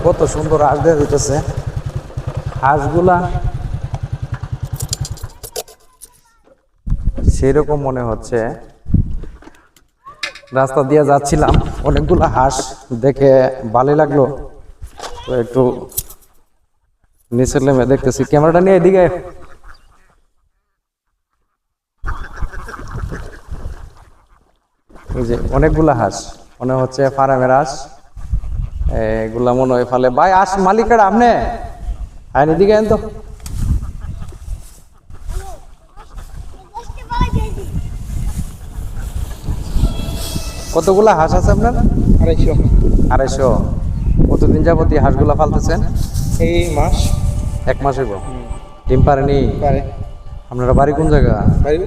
কত সুন্দর হাঁস দেওয়া দিতেছে। হাঁসগুলা সেরকম মনে হচ্ছে। রাস্তা দিয়ে যাচ্ছিলাম, অনেকগুলো হাঁস দেখে ভালোই লাগলো, তো একটু নিচে নেমে দেখতেছি। ক্যামেরাটা নিয়ে এদিকে। এই যে অনেকগুলা হাঁস, মনে হচ্ছে ফার্মের হাঁস। এগুলা মনে হয় ফেলে। ভাই হাঁস মালিকের আপনি আইন এদিকে আইন তো। কতগুলা হাঁস আছে আপনার? 250। 250। কতদিন যাবত এই হাঁসগুলা ফালতেছেন? এই মাস। 1 মাস হইব। ডিম পারেনি? পারে। আপনারা বাড়ি কোন জায়গা? বাড়ি